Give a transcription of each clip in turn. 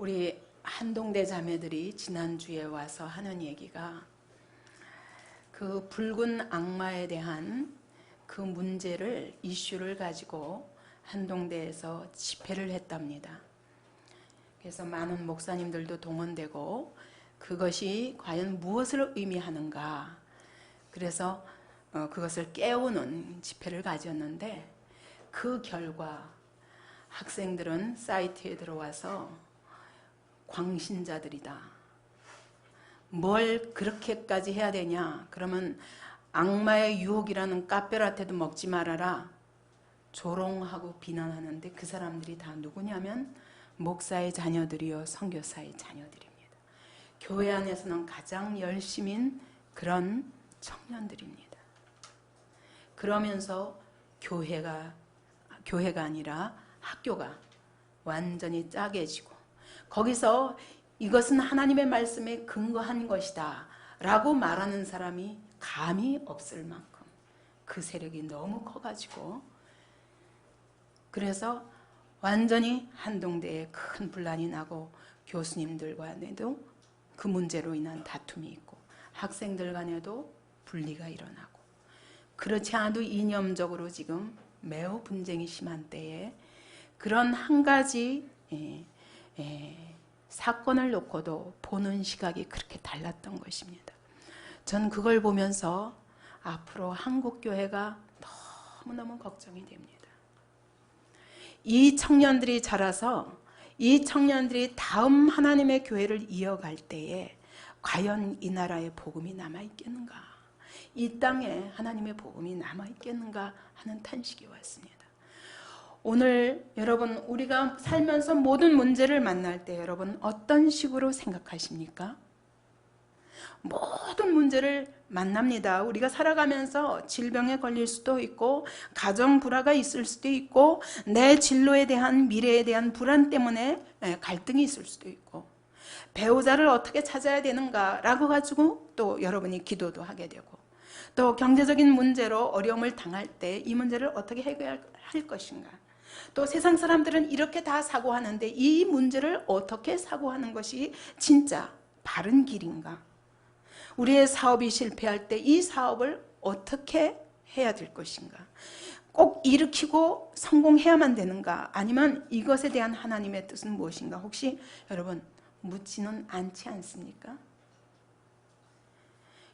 우리 한동대 자매들이 지난주에 와서 하는 얘기가 그 붉은 악마에 대한 그 문제를 이슈를 가지고 한동대에서 집회를 했답니다. 그래서 많은 목사님들도 동원되고 그것이 과연 무엇을 의미하는가, 그래서 그것을 깨우는 집회를 가졌는데, 그 결과 학생들은 사이트에 들어와서 광신자들이다, 뭘 그렇게까지 해야 되냐, 그러면 악마의 유혹이라는 카페라테도 먹지 말아라, 조롱하고 비난하는데 그 사람들이 다 누구냐면 목사의 자녀들이요 선교사의 자녀들입니다. 교회 안에서는 가장 열심인 그런 청년들입니다. 그러면서 교회가 아니라 학교가 완전히 짜개지고, 거기서 이것은 하나님의 말씀에 근거한 것이다 라고 말하는 사람이 감이 없을 만큼 그 세력이 너무 커가지고, 그래서 완전히 한동대에 큰 분란이 나고 교수님들 간에도 그 문제로 인한 다툼이 있고 학생들 간에도 분리가 일어나고, 그렇지 않아도 이념적으로 지금 매우 분쟁이 심한 때에 그런 한 가지 사건을 놓고도 보는 시각이 그렇게 달랐던 것입니다. 전 그걸 보면서 앞으로 한국교회가 너무너무 걱정이 됩니다. 이 청년들이 자라서 이 청년들이 다음 하나님의 교회를 이어갈 때에 과연 이 나라에 복음이 남아있겠는가, 이 땅에 하나님의 복음이 남아있겠는가 하는 탄식이 왔습니다. 오늘 여러분, 우리가 살면서 모든 문제를 만날 때 여러분 어떤 식으로 생각하십니까? 모든 문제를 만납니다. 우리가 살아가면서 질병에 걸릴 수도 있고, 가정 불화가 있을 수도 있고, 내 진로에 대한, 미래에 대한 불안 때문에 갈등이 있을 수도 있고, 배우자를 어떻게 찾아야 되는가라고 가지고 또 여러분이 기도도 하게 되고, 또 경제적인 문제로 어려움을 당할 때 이 문제를 어떻게 해결할 것인가, 또 세상 사람들은 이렇게 다 사고하는데 이 문제를 어떻게 사고하는 것이 진짜 바른 길인가, 우리의 사업이 실패할 때 이 사업을 어떻게 해야 될 것인가, 꼭 일으키고 성공해야만 되는가, 아니면 이것에 대한 하나님의 뜻은 무엇인가, 혹시 여러분 묻지는 않지 않습니까?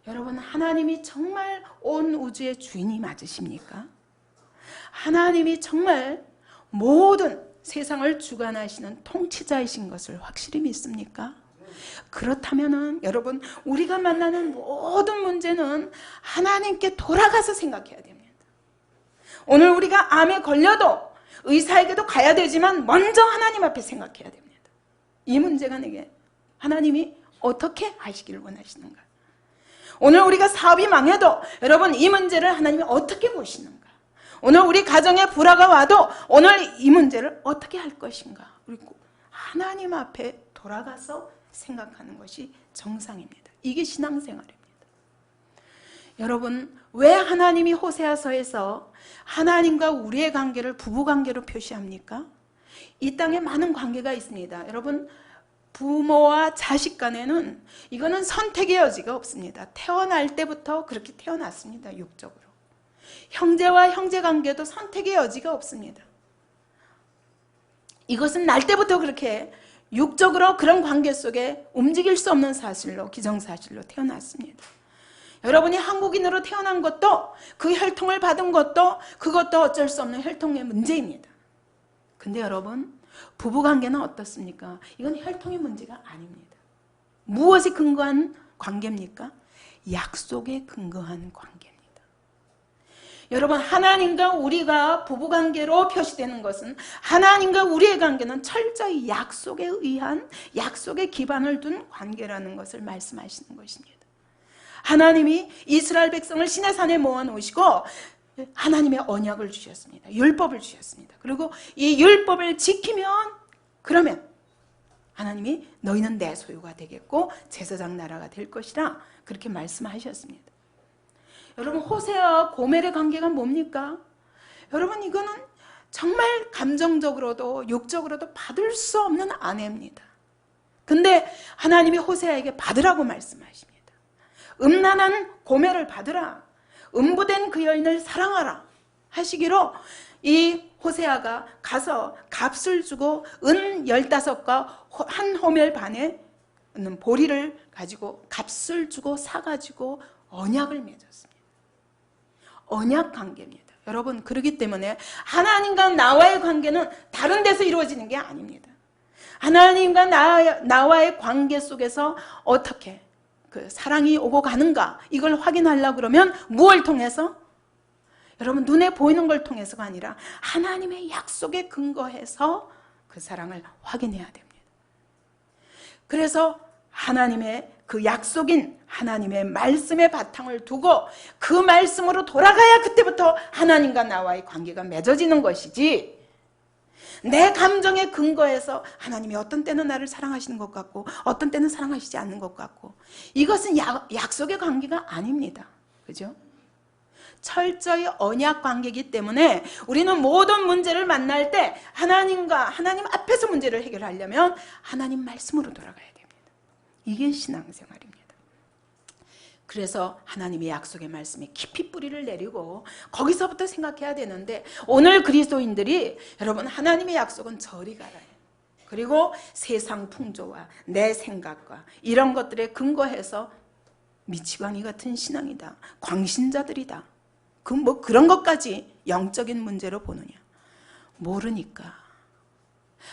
여러분, 하나님이 정말 온 우주의 주인이 맞으십니까? 하나님이 정말 모든 세상을 주관하시는 통치자이신 것을 확실히 믿습니까? 그렇다면은 여러분, 우리가 만나는 모든 문제는 하나님께 돌아가서 생각해야 됩니다. 오늘 우리가 암에 걸려도 의사에게도 가야 되지만 먼저 하나님 앞에 생각해야 됩니다. 이 문제가 내게 하나님이 어떻게 하시기를 원하시는가? 오늘 우리가 사업이 망해도 여러분 이 문제를 하나님이 어떻게 보시는가? 오늘 우리 가정에 불화가 와도 오늘 이 문제를 어떻게 할 것인가? 그리고 하나님 앞에 돌아가서 생각하는 것이 정상입니다. 이게 신앙생활입니다. 여러분, 왜 하나님이 호세아서에서 하나님과 우리의 관계를 부부관계로 표시합니까? 이 땅에 많은 관계가 있습니다. 여러분, 부모와 자식 간에는 이거는 선택의 여지가 없습니다. 태어날 때부터 그렇게 태어났습니다. 육적으로. 형제와 형제관계도 선택의 여지가 없습니다. 이것은 날 때부터 그렇게 육적으로 그런 관계 속에 움직일 수 없는 사실로, 기정사실로 태어났습니다. 여러분이 한국인으로 태어난 것도, 그 혈통을 받은 것도, 그것도 어쩔 수 없는 혈통의 문제입니다. 근데 여러분, 부부관계는 어떻습니까? 이건 혈통의 문제가 아닙니다. 무엇이 근거한 관계입니까? 약속에 근거한 관계입니다. 여러분, 하나님과 우리가 부부관계로 표시되는 것은, 하나님과 우리의 관계는 철저히 약속에 의한, 약속에 기반을 둔 관계라는 것을 말씀하시는 것입니다. 하나님이 이스라엘 백성을 시내산에 모아놓으시고 하나님의 언약을 주셨습니다. 율법을 주셨습니다. 그리고 이 율법을 지키면, 그러면 하나님이 너희는 내 소유가 되겠고 제사장 나라가 될 것이라 그렇게 말씀하셨습니다. 여러분, 호세아와 고멜의 관계가 뭡니까? 여러분, 이거는 정말 감정적으로도 육적으로도 받을 수 없는 아내입니다. 근데 하나님이 호세아에게 받으라고 말씀하십니다. 음란한 고멜을 받으라. 음부된 그 여인을 사랑하라 하시기로 이 호세아가 가서 값을 주고 은 15과 한 호멜 반에 있는 보리를 가지고 값을 주고 사가지고 언약을 맺었습니다. 언약 관계입니다. 여러분, 그렇기 때문에 하나님과 나와의 관계는 다른 데서 이루어지는 게 아닙니다. 하나님과 나와의 관계 속에서 어떻게 그 사랑이 오고 가는가, 이걸 확인하려고 그러면 무엇을 통해서? 여러분, 눈에 보이는 걸 통해서가 아니라 하나님의 약속에 근거해서 그 사랑을 확인해야 됩니다. 그래서 하나님의 그 약속인 하나님의 말씀의 바탕을 두고 그 말씀으로 돌아가야 그때부터 하나님과 나와의 관계가 맺어지는 것이지, 내 감정에 근거해서 하나님이 어떤 때는 나를 사랑하시는 것 같고 어떤 때는 사랑하시지 않는 것 같고, 이것은 약속의 관계가 아닙니다. 그죠? 철저히 언약 관계이기 때문에 우리는 모든 문제를 만날 때 하나님 앞에서 문제를 해결하려면 하나님 말씀으로 돌아가야 됩니다. 이게 신앙생활입니다. 그래서 하나님의 약속의 말씀에 깊이 뿌리를 내리고 거기서부터 생각해야 되는데, 오늘 그리스도인들이 여러분, 하나님의 약속은 저리 가라, 그리고 세상 풍조와 내 생각과 이런 것들에 근거해서 미치광이 같은 신앙이다, 광신자들이다, 그런 것까지 영적인 문제로 보느냐? 모르니까.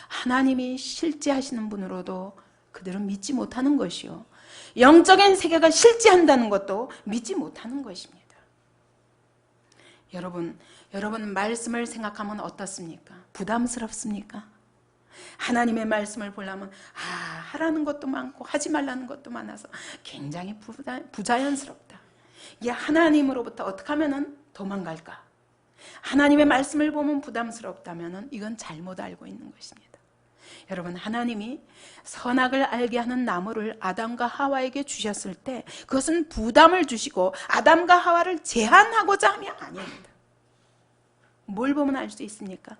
하나님이 실제하시는 분으로도 그들은 믿지 못하는 것이요, 영적인 세계가 실제한다는 것도 믿지 못하는 것입니다. 여러분 말씀을 생각하면 어떻습니까? 부담스럽습니까? 하나님의 말씀을 보려면 하라는 것도 많고 하지 말라는 것도 많아서 굉장히 부자연스럽다. 이게 하나님으로부터 어떻게 하면 도망갈까? 하나님의 말씀을 보면 부담스럽다면 이건 잘못 알고 있는 것입니다. 여러분, 하나님이 선악을 알게 하는 나무를 아담과 하와에게 주셨을 때 그것은 부담을 주시고 아담과 하와를 제한하고자 함이 아닙니다. 뭘 보면 알 수 있습니까?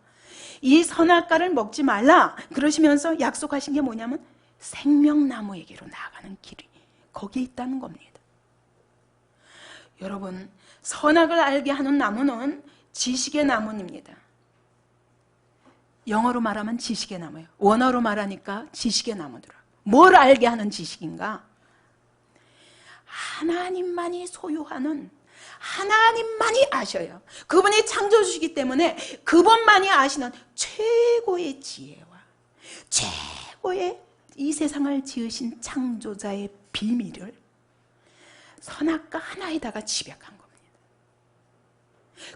이 선악과를 먹지 말라 그러시면서 약속하신 게 뭐냐면 생명나무에게로 나아가는 길이 거기에 있다는 겁니다. 여러분, 선악을 알게 하는 나무는 지식의 나무입니다. 영어로 말하면 지식의 나무예요. 원어로 말하니까 지식의 나무더라. 뭘 알게 하는 지식인가? 하나님만이 소유하는, 하나님만이 아셔요. 그분이 창조주시기 때문에 그분만이 아시는 최고의 지혜와 최고의 이 세상을 지으신 창조자의 비밀을 선악과 하나에다가 집약한 겁니다.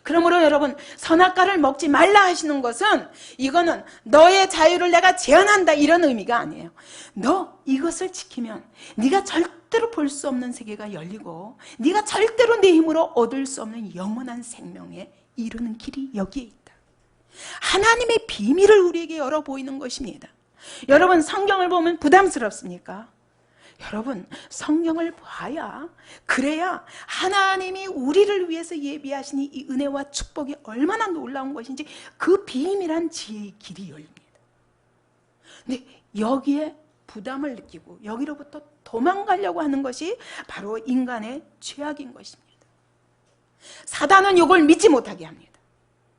그러므로 여러분, 선악과를 먹지 말라 하시는 것은 이거는 너의 자유를 내가 제한한다 이런 의미가 아니에요. 너 이것을 지키면 네가 절대로 볼 수 없는 세계가 열리고 네가 절대로 내 힘으로 얻을 수 없는 영원한 생명에 이르는 길이 여기에 있다. 하나님의 비밀을 우리에게 열어 보이는 것입니다. 여러분, 성경을 보면 부담스럽습니까? 여러분, 성경을 봐야, 그래야 하나님이 우리를 위해서 예비하신 이 은혜와 축복이 얼마나 놀라운 것인지 그 비밀한 지혜의 길이 열립니다. 근데 여기에 부담을 느끼고 여기로부터 도망가려고 하는 것이 바로 인간의 죄악인 것입니다. 사단은 이걸 믿지 못하게 합니다.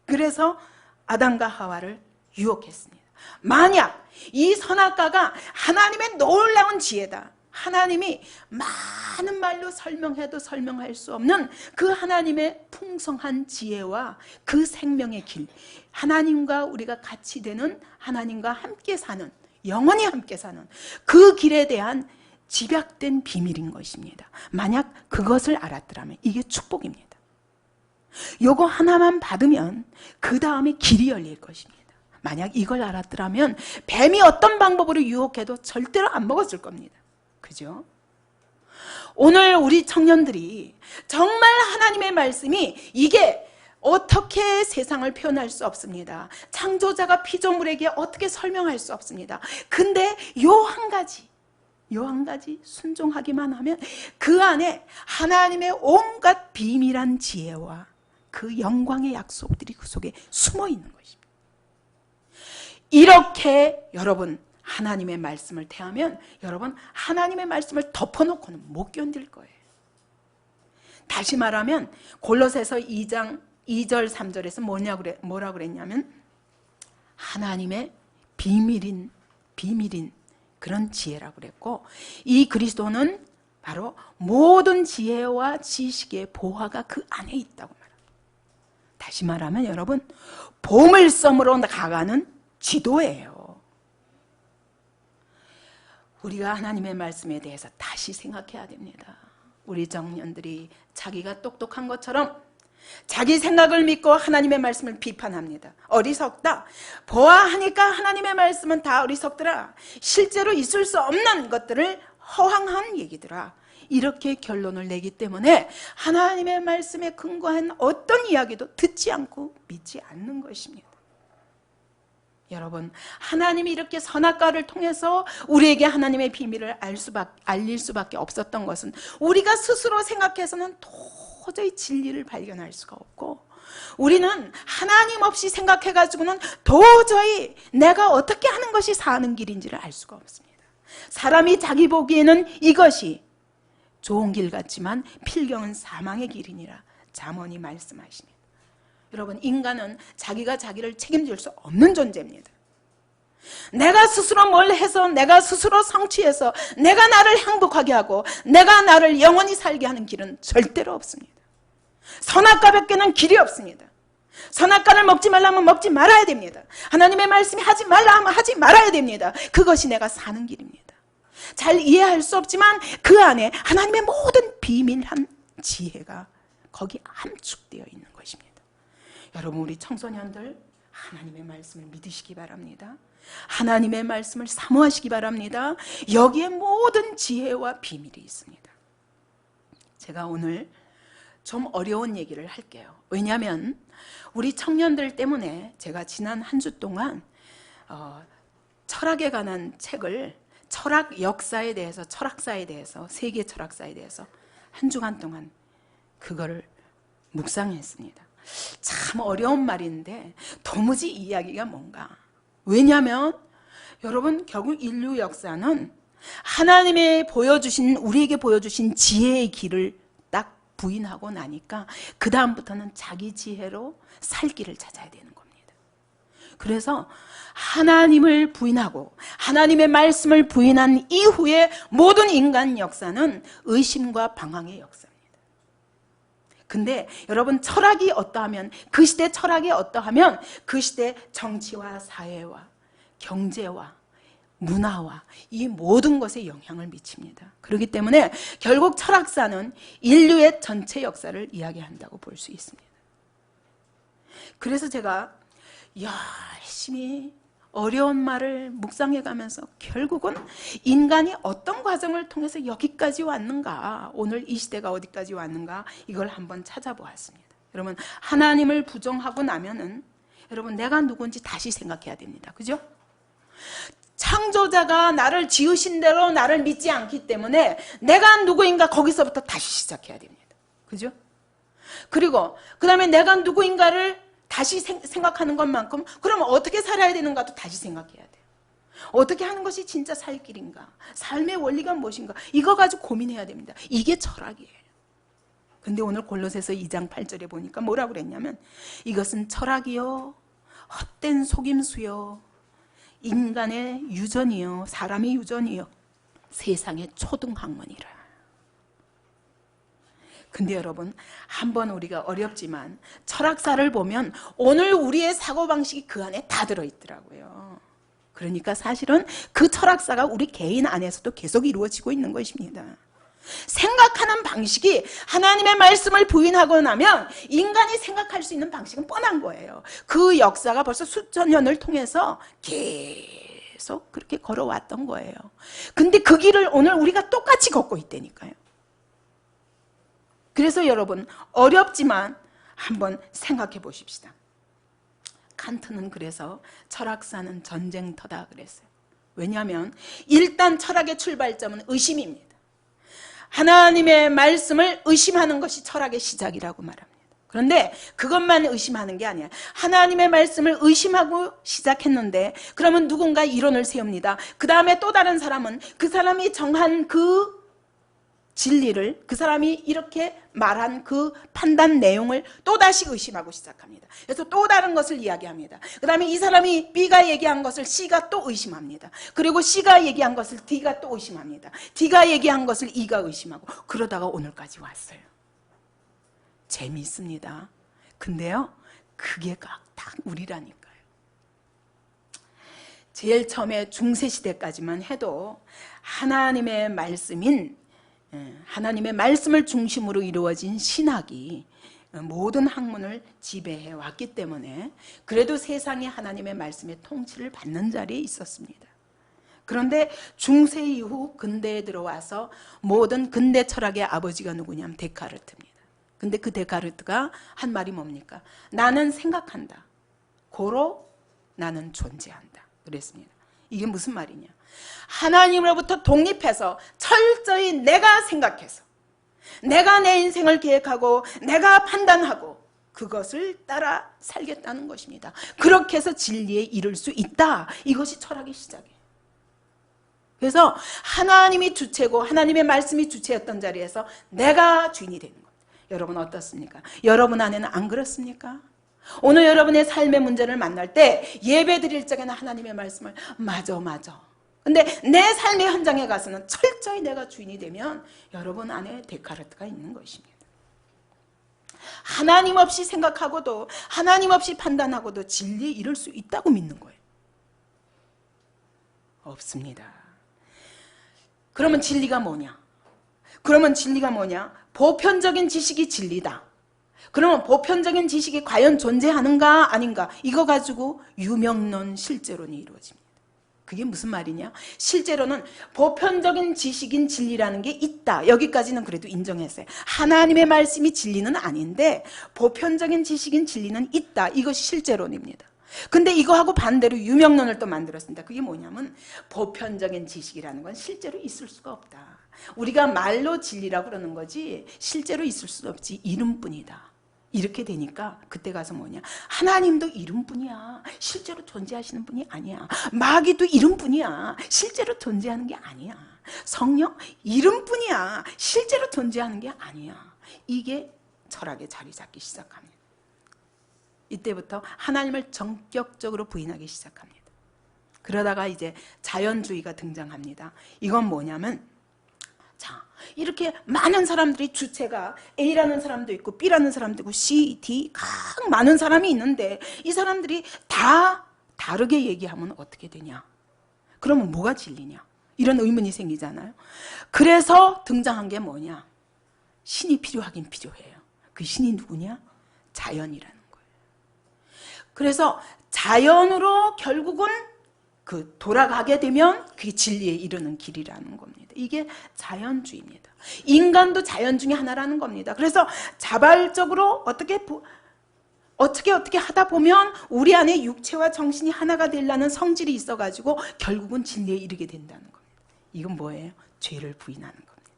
그래서 아담과 하와를 유혹했습니다. 만약 이 선악과가 하나님의 놀라운 지혜다, 하나님이 많은 말로 설명해도 설명할 수 없는 그 하나님의 풍성한 지혜와 그 생명의 길, 하나님과 우리가 같이 되는, 하나님과 함께 사는, 영원히 함께 사는 그 길에 대한 집약된 비밀인 것입니다. 만약 그것을 알았더라면 이게 축복입니다. 요거 하나만 받으면 그 다음에 길이 열릴 것입니다. 만약 이걸 알았더라면 뱀이 어떤 방법으로 유혹해도 절대로 안 먹었을 겁니다. 그죠? 오늘 우리 청년들이 정말 하나님의 말씀이 이게 어떻게 세상을 표현할 수 없습니다. 창조자가 피조물에게 어떻게 설명할 수 없습니다. 근데 요 한 가지 순종하기만 하면 그 안에 하나님의 온갖 비밀한 지혜와 그 영광의 약속들이 그 속에 숨어 있는 것입니다. 이렇게 여러분, 하나님의 말씀을 대하면 여러분 하나님의 말씀을 덮어놓고는 못 견딜 거예요. 다시 말하면 골로새서 2장 2절 3절에서 뭐라 그랬냐면 하나님의 비밀인 그런 지혜라고 그랬고, 이 그리스도는 바로 모든 지혜와 지식의 보화가 그 안에 있다고 말합니다. 다시 말하면 여러분 보물섬으로 가가는 지도예요. 우리가 하나님의 말씀에 대해서 다시 생각해야 됩니다. 우리 청년들이 자기가 똑똑한 것처럼 자기 생각을 믿고 하나님의 말씀을 비판합니다. 어리석다. 보아하니까 하나님의 말씀은 다 어리석더라. 실제로 있을 수 없는 것들을 허황한 얘기더라. 이렇게 결론을 내기 때문에 하나님의 말씀에 근거한 어떤 이야기도 듣지 않고 믿지 않는 것입니다. 여러분, 하나님이 이렇게 선악과를 통해서 우리에게 하나님의 비밀을 알릴 수밖에 없었던 것은 우리가 스스로 생각해서는 도저히 진리를 발견할 수가 없고, 우리는 하나님 없이 생각해가지고는 도저히 내가 어떻게 하는 것이 사는 길인지를 알 수가 없습니다. 사람이 자기 보기에는 이것이 좋은 길 같지만 필경은 사망의 길이니라 잠언이 말씀하십니다. 여러분, 인간은 자기가 자기를 책임질 수 없는 존재입니다. 내가 스스로 뭘 해서, 내가 스스로 성취해서 내가 나를 행복하게 하고 내가 나를 영원히 살게 하는 길은 절대로 없습니다. 선악과밖에는 길이 없습니다. 선악과를 먹지 말라면 먹지 말아야 됩니다. 하나님의 말씀이 하지 말라 하면 하지 말아야 됩니다. 그것이 내가 사는 길입니다. 잘 이해할 수 없지만 그 안에 하나님의 모든 비밀한 지혜가 거기 함축되어 있는 것입니다. 여러분, 우리 청소년들 하나님의 말씀을 믿으시기 바랍니다. 하나님의 말씀을 사모하시기 바랍니다. 여기에 모든 지혜와 비밀이 있습니다. 제가 오늘 좀 어려운 얘기를 할게요. 왜냐하면 우리 청년들 때문에 제가 지난 한 주 동안 철학에 관한 책을, 철학 역사에 대해서, 철학사에 대해서, 세계 철학사에 대해서 한 주간 동안 그거를 묵상했습니다. 참 어려운 말인데 도무지 이야기가 뭔가. 왜냐하면 여러분, 결국 인류 역사는 하나님의 우리에게 보여주신 지혜의 길을 딱 부인하고 나니까 그 다음부터는 자기 지혜로 살 길을 찾아야 되는 겁니다. 그래서 하나님을 부인하고 하나님의 말씀을 부인한 이후에 모든 인간 역사는 의심과 방황의 역사입니다. 근데 여러분, 철학이 어떠하면, 그 시대 철학이 어떠하면 그 시대 정치와 사회와 경제와 문화와 이 모든 것에 영향을 미칩니다. 그렇기 때문에 결국 철학사는 인류의 전체 역사를 이야기한다고 볼 수 있습니다. 그래서 제가 열심히 어려운 말을 묵상해가면서 결국은 인간이 어떤 과정을 통해서 여기까지 왔는가, 오늘 이 시대가 어디까지 왔는가, 이걸 한번 찾아보았습니다. 여러분, 하나님을 부정하고 나면은 여러분, 내가 누군지 다시 생각해야 됩니다. 그죠? 창조자가 나를 지으신 대로 나를 믿지 않기 때문에 내가 누구인가 거기서부터 다시 시작해야 됩니다. 그죠? 그리고 그 다음에 내가 누구인가를 다시 생각하는 것만큼 그러면 어떻게 살아야 되는가도 다시 생각해야 돼요. 어떻게 하는 것이 진짜 살 길인가, 삶의 원리가 무엇인가, 이거 가지고 고민해야 됩니다. 이게 철학이에요. 근데 오늘 골로새서 2장 8절에 보니까 뭐라고 그랬냐면 이것은 철학이요 헛된 속임수요 인간의 유전이요 사람의 유전이요 세상의 초등학문이라. 근데 여러분, 한번 우리가 어렵지만 철학사를 보면 오늘 우리의 사고방식이 그 안에 다 들어있더라고요. 그러니까 사실은 그 철학사가 우리 개인 안에서도 계속 이루어지고 있는 것입니다. 생각하는 방식이 하나님의 말씀을 부인하고 나면 인간이 생각할 수 있는 방식은 뻔한 거예요. 그 역사가 벌써 수천 년을 통해서 계속 그렇게 걸어왔던 거예요. 근데 그 길을 오늘 우리가 똑같이 걷고 있다니까요. 그래서 여러분, 어렵지만 한번 생각해 보십시다. 칸트는 그래서 철학사는 전쟁터다 그랬어요. 왜냐하면 일단 철학의 출발점은 의심입니다. 하나님의 말씀을 의심하는 것이 철학의 시작이라고 말합니다. 그런데 그것만 의심하는 게 아니야. 하나님의 말씀을 의심하고 시작했는데 그러면 누군가 이론을 세웁니다. 그 다음에 또 다른 사람은 그 사람이 정한 그 진리를, 그 사람이 이렇게 말한 그 판단 내용을 또다시 의심하고 시작합니다. 그래서 또 다른 것을 이야기합니다. 그 다음에 이 사람이 B가 얘기한 것을 C가 또 의심합니다. 그리고 C가 얘기한 것을 D가 또 의심합니다. D가 얘기한 것을 E가 의심하고, 그러다가 오늘까지 왔어요. 재미있습니다. 근데요, 그게 딱 우리라니까요. 제일 처음에 중세시대까지만 해도 하나님의 말씀인, 하나님의 말씀을 중심으로 이루어진 신학이 모든 학문을 지배해 왔기 때문에 그래도 세상이 하나님의 말씀의 통치를 받는 자리에 있었습니다. 그런데 중세 이후 근대에 들어와서 모든 근대 철학의 아버지가 누구냐면 데카르트입니다. 근데 그 데카르트가 한 말이 뭡니까? 나는 생각한다. 고로 나는 존재한다. 그랬습니다. 이게 무슨 말이냐? 하나님으로부터 독립해서 철저히 내가 생각해서 내가 내 인생을 계획하고 내가 판단하고 그것을 따라 살겠다는 것입니다. 그렇게 해서 진리에 이를 수 있다. 이것이 철학의 시작이에요. 그래서 하나님이 주체고 하나님의 말씀이 주체였던 자리에서 내가 주인이 되는 겁니다. 여러분 어떻습니까? 여러분 안에는 안 그렇습니까? 오늘 여러분의 삶의 문제를 만날 때 예배 드릴 적에는 하나님의 말씀을 맞아. 근데 내 삶의 현장에 가서는 철저히 내가 주인이 되면 여러분 안에 데카르트가 있는 것입니다. 하나님 없이 생각하고도 하나님 없이 판단하고도 진리에 이를 수 있다고 믿는 거예요. 없습니다. 그러면 진리가 뭐냐? 보편적인 지식이 진리다. 그러면 보편적인 지식이 과연 존재하는가 아닌가, 이거 가지고 유명론, 실제론이 이루어집니다. 그게 무슨 말이냐? 실제로는 보편적인 지식인 진리라는 게 있다. 여기까지는 그래도 인정했어요. 하나님의 말씀이 진리는 아닌데 보편적인 지식인 진리는 있다. 이것이 실제론입니다. 근데 이거하고 반대로 유명론을 또 만들었습니다. 그게 뭐냐면 보편적인 지식이라는 건 실제로 있을 수가 없다. 우리가 말로 진리라고 그러는 거지 실제로 있을 수 없지, 이름뿐이다. 이렇게 되니까 그때 가서 뭐냐, 하나님도 이름뿐이야. 실제로 존재하시는 분이 아니야. 마귀도 이름뿐이야. 실제로 존재하는 게 아니야. 성령 이름뿐이야. 실제로 존재하는 게 아니야. 이게 철학에 자리 잡기 시작합니다. 이때부터 하나님을 전격적으로 부인하기 시작합니다. 그러다가 이제 자연주의가 등장합니다. 이건 뭐냐면, 자, 이렇게 많은 사람들이 주체가 A라는 사람도 있고 B라는 사람도 있고 C, D 각 많은 사람이 있는데 이 사람들이 다 다르게 얘기하면 어떻게 되냐? 그러면 뭐가 진리냐? 이런 의문이 생기잖아요. 그래서 등장한 게 뭐냐? 신이 필요하긴 필요해요. 그 신이 누구냐? 자연이라는 거예요. 그래서 자연으로 결국은 그 돌아가게 되면 그게 진리에 이르는 길이라는 겁니다. 이게 자연주의입니다. 인간도 자연 중에 하나라는 겁니다. 그래서 자발적으로 어떻게 하다 보면 우리 안에 육체와 정신이 하나가 되려는 성질이 있어가지고 결국은 진리에 이르게 된다는 겁니다. 이건 뭐예요? 죄를 부인하는 겁니다.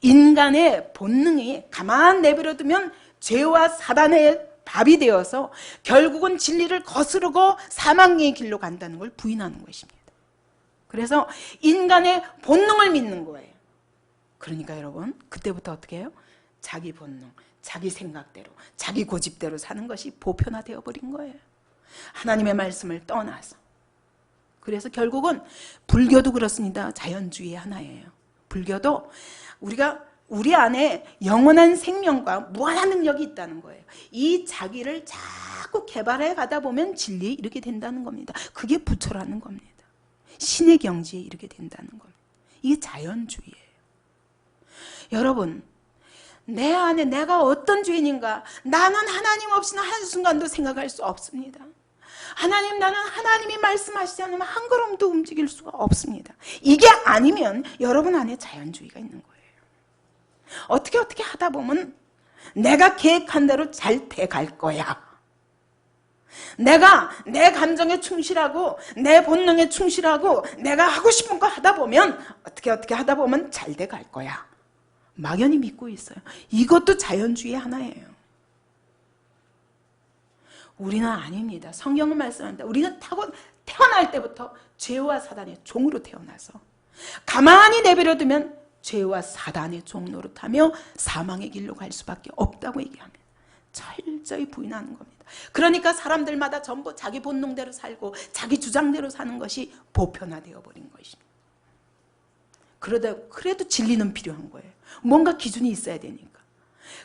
인간의 본능이 가만 내버려두면 죄와 사단의 밥이 되어서 결국은 진리를 거스르고 사망의 길로 간다는 걸 부인하는 것입니다. 그래서 인간의 본능을 믿는 거예요. 그러니까 여러분 그때부터 어떻게 해요? 자기 본능, 자기 생각대로, 자기 고집대로 사는 것이 보편화되어 버린 거예요. 하나님의 말씀을 떠나서. 그래서 결국은 불교도 그렇습니다. 자연주의의 하나예요. 불교도 우리 안에 영원한 생명과 무한한 능력이 있다는 거예요. 이 자기를 자꾸 개발해 가다 보면 진리에 이르게 된다는 겁니다. 그게 부처라는 겁니다. 신의 경지에 이르게 된다는 겁니다. 이게 자연주의예요. 여러분, 내 안에 내가 어떤 죄인인가, 나는 하나님 없이는 한순간도 생각할 수 없습니다. 나는 하나님이 말씀하시지 않으면 한 걸음도 움직일 수가 없습니다. 이게 아니면 여러분 안에 자연주의가 있는 거예요. 어떻게 하다 보면 내가 계획한 대로 잘 돼갈 거야. 내가 내 감정에 충실하고 내 본능에 충실하고 내가 하고 싶은 거 하다 보면 어떻게 하다 보면 잘 돼갈 거야. 막연히 믿고 있어요. 이것도 자연주의의 하나예요. 우리는 아닙니다. 성경은 말씀합니다. 우리는 태어날 때부터 죄와 사단의 종으로 태어나서 가만히 내버려두면 죄와 사단의 종 노릇하며 사망의 길로 갈 수밖에 없다고 얘기합니다. 철저히 부인하는 겁니다. 그러니까 사람들마다 전부 자기 본능대로 살고 자기 주장대로 사는 것이 보편화되어 버린 것입니다. 그래도 진리는 필요한 거예요. 뭔가 기준이 있어야 되니까.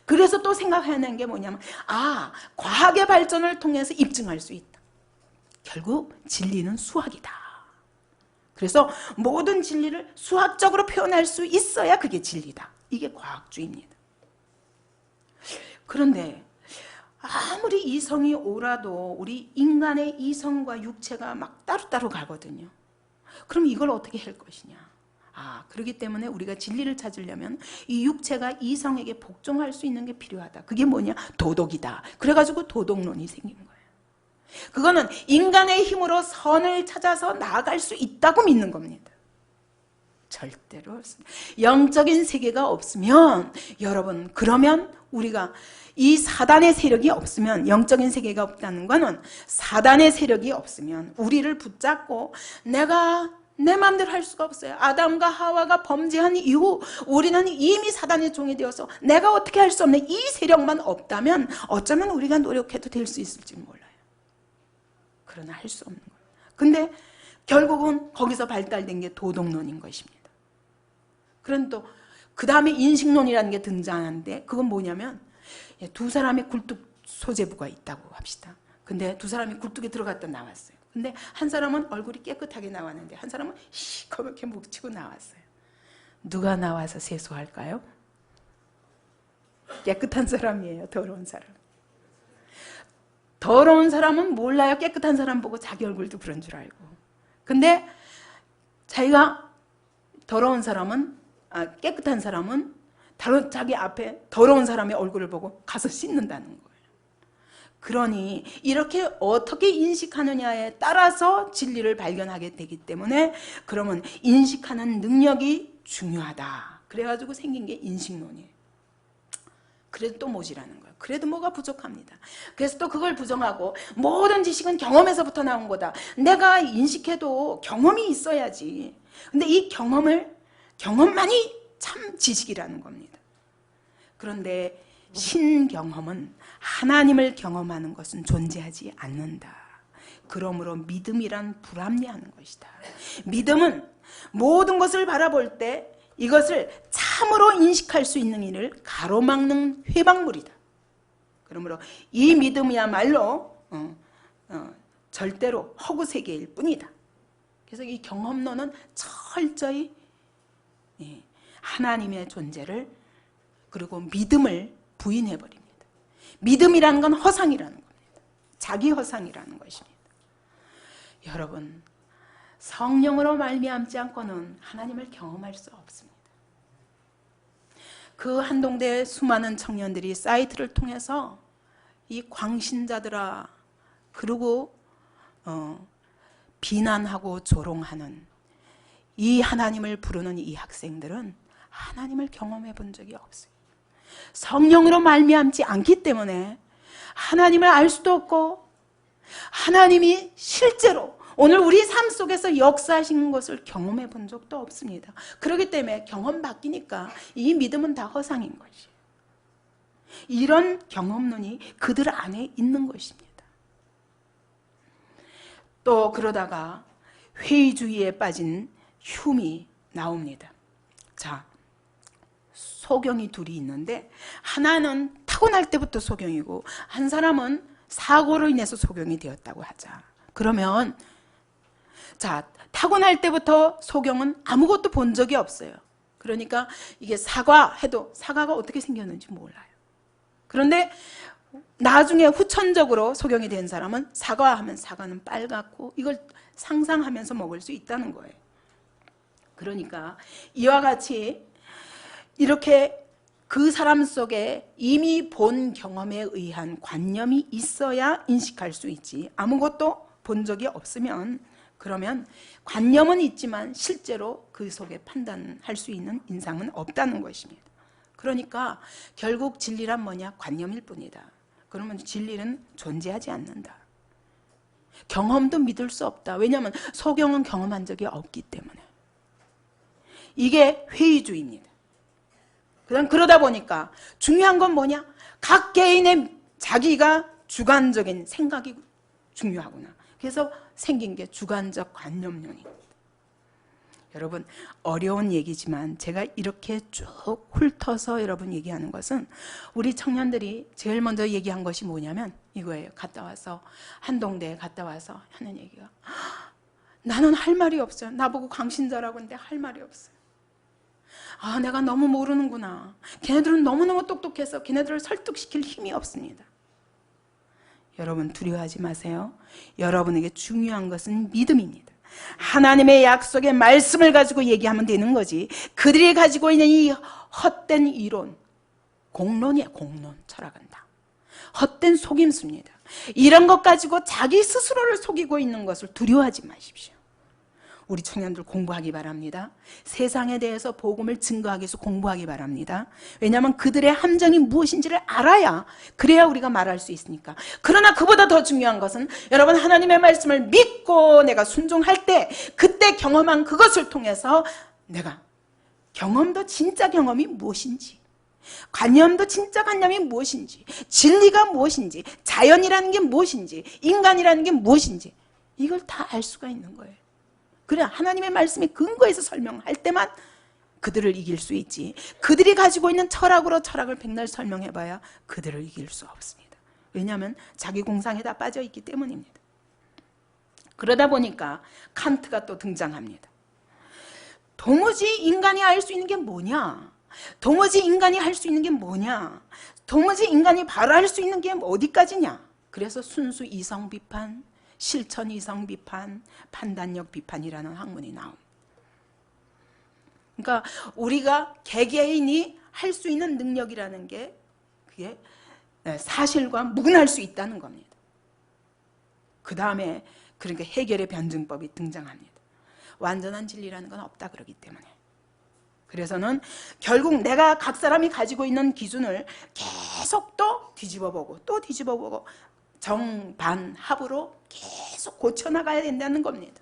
그래서 또 생각해낸 게 뭐냐면 과학의 발전을 통해서 입증할 수 있다. 결국 진리는 수학이다. 그래서 모든 진리를 수학적으로 표현할 수 있어야 그게 진리다. 이게 과학주의입니다. 그런데 아무리 이성이 옳아도 우리 인간의 이성과 육체가 막 따로따로 가거든요. 그럼 이걸 어떻게 할 것이냐. 그렇기 때문에 우리가 진리를 찾으려면 이 육체가 이성에게 복종할 수 있는 게 필요하다. 그게 뭐냐? 도덕이다. 그래가지고 도덕론이 생긴 거예요. 그거는 인간의 힘으로 선을 찾아서 나아갈 수 있다고 믿는 겁니다. 절대로 없습니다. 영적인 세계가 없으면 여러분, 그러면 우리가 이 사단의 세력이 없으면, 영적인 세계가 없다는 것은 사단의 세력이 없으면 우리를 붙잡고 내가 내 마음대로 할 수가 없어요. 아담과 하와가 범죄한 이후 우리는 이미 사단의 종이 되어서 내가 어떻게 할 수 없는 이 세력만 없다면 어쩌면 우리가 노력해도 될 수 있을지 몰라요. 그러나 할 수 없는 거예요. 근데 결국은 거기서 발달된 게 도덕론인 것입니다. 그런데 또 그 다음에 인식론이라는 게 등장하는데 그건 뭐냐면 두 사람의 굴뚝 소재부가 있다고 합시다. 근데 두 사람이 굴뚝에 들어갔다 나왔어요. 근데 한 사람은 얼굴이 깨끗하게 나왔는데 한 사람은 시커멓게 묵히고 나왔어요. 누가 나와서 세수할까요? 깨끗한 사람이에요. 더러운 사람. 더러운 사람은 몰라요. 깨끗한 사람 보고 자기 얼굴도 그런 줄 알고. 근데 자기가 깨끗한 사람은 자기 앞에 더러운 사람의 얼굴을 보고 가서 씻는다는 거예요. 그러니 이렇게 어떻게 인식하느냐에 따라서 진리를 발견하게 되기 때문에 그러면 인식하는 능력이 중요하다. 그래가지고 생긴 게 인식론이에요. 그래도 또 모자라는 거예요. 그래도 뭐가 부족합니다. 그래서 또 그걸 부정하고 모든 지식은 경험에서부터 나온 거다. 내가 인식해도 경험이 있어야지. 근데 이 경험만이 참 지식이라는 겁니다. 그런데 신경험은 하나님을 경험하는 것은 존재하지 않는다. 그러므로 믿음이란 불합리하는 것이다. 믿음은 모든 것을 바라볼 때 이것을 참으로 인식할 수 있는 일을 가로막는 회방물이다. 그러므로 이 믿음이야말로 절대로 허구세계일 뿐이다. 그래서 이 경험론은 철저히 하나님의 존재를 그리고 믿음을 부인해버립니다. 믿음이라는 건 허상이라는 겁니다. 자기 허상이라는 것입니다. 여러분, 성령으로 말미암지 않고는 하나님을 경험할 수 없습니다. 그 한동대 수많은 청년들이 사이트를 통해서 이 광신자들아 그러고 비난하고 조롱하는 이 하나님을 부르는 이 학생들은 하나님을 경험해 본 적이 없어요. 성령으로 말미암지 않기 때문에 하나님을 알 수도 없고 하나님이 실제로 오늘 우리 삶 속에서 역사하신 것을 경험해 본 적도 없습니다. 그렇기 때문에 경험 바뀌니까 이 믿음은 다 허상인 것이에요. 이런 경험론이 그들 안에 있는 것입니다. 또 그러다가 회의주의에 빠진 흉이 나옵니다. 자, 소경이 둘이 있는데 하나는 타고날 때부터 소경이고 한 사람은 사고로 인해서 소경이 되었다고 하자. 그러면 자, 타고날 때부터 소경은 아무것도 본 적이 없어요. 그러니까 이게 사과해도 사과가 어떻게 생겼는지 몰라요. 그런데 나중에 후천적으로 소경이 된 사람은 사과하면 사과는 빨갛고 이걸 상상하면서 먹을 수 있다는 거예요. 그러니까 이와 같이 이렇게 그 사람 속에 이미 본 경험에 의한 관념이 있어야 인식할 수 있지, 아무것도 본 적이 없으면 그러면 관념은 있지만 실제로 그 속에 판단할 수 있는 인상은 없다는 것입니다. 그러니까 결국 진리란 뭐냐? 관념일 뿐이다. 그러면 진리는 존재하지 않는다. 경험도 믿을 수 없다. 왜냐하면 소경은 경험한 적이 없기 때문에. 이게 회의주의입니다. 그러다 보니까 중요한 건 뭐냐? 각 개인의 자기가 주관적인 생각이 중요하구나. 그래서 생긴 게 주관적 관념론입니다. 여러분, 어려운 얘기지만 제가 이렇게 쭉 훑어서 여러분 얘기하는 것은 우리 청년들이 제일 먼저 얘기한 것이 뭐냐면 이거예요. 갔다 와서 한동대에 갔다 와서 하는 얘기가, 나는 할 말이 없어요. 나보고 강신자라고 하는데 할 말이 없어요. 아, 내가 너무 모르는구나. 걔네들은 너무너무 똑똑해서 걔네들을 설득시킬 힘이 없습니다. 여러분, 두려워하지 마세요. 여러분에게 중요한 것은 믿음입니다. 하나님의 약속의 말씀을 가지고 얘기하면 되는 거지, 그들이 가지고 있는 이 헛된 이론, 공론이야. 공론. 철학은 다 헛된 속임수입니다. 이런 것 가지고 자기 스스로를 속이고 있는 것을 두려워하지 마십시오. 우리 청년들 공부하기 바랍니다. 세상에 대해서 복음을 증거하기 위해서 공부하기 바랍니다. 왜냐하면 그들의 함정이 무엇인지를 알아야, 그래야 우리가 말할 수 있으니까. 그러나 그보다 더 중요한 것은 여러분, 하나님의 말씀을 믿고 내가 순종할 때, 그때 경험한 그것을 통해서 내가 경험도 진짜 경험이 무엇인지, 관념도 진짜 관념이 무엇인지, 진리가 무엇인지, 자연이라는 게 무엇인지, 인간이라는 게 무엇인지, 이걸 다 알 수가 있는 거예요. 그래, 하나님의 말씀에 근거해서 설명할 때만 그들을 이길 수 있지, 그들이 가지고 있는 철학으로 철학을 백날 설명해봐야 그들을 이길 수 없습니다. 왜냐하면 자기 공상에 다 빠져있기 때문입니다. 그러다 보니까 칸트가 또 등장합니다. 도무지 인간이 알 수 있는 게 뭐냐, 도무지 인간이 할 수 있는 게 뭐냐, 도무지 인간이 바로 할 수 있는 게 어디까지냐. 그래서 순수 이성 비판, 실천 이성 비판, 판단력 비판이라는 학문이 나옵니다. 그러니까 우리가 개개인이 할 수 있는 능력이라는 게 그게 사실과 무근할 수 있다는 겁니다. 그 다음에 그러니까 해결의 변증법이 등장합니다. 완전한 진리라는 건 없다 그러기 때문에. 그래서는 결국 내가 각 사람이 가지고 있는 기준을 계속 또 뒤집어보고 또 뒤집어보고 정반합으로 계속 고쳐나가야 된다는 겁니다.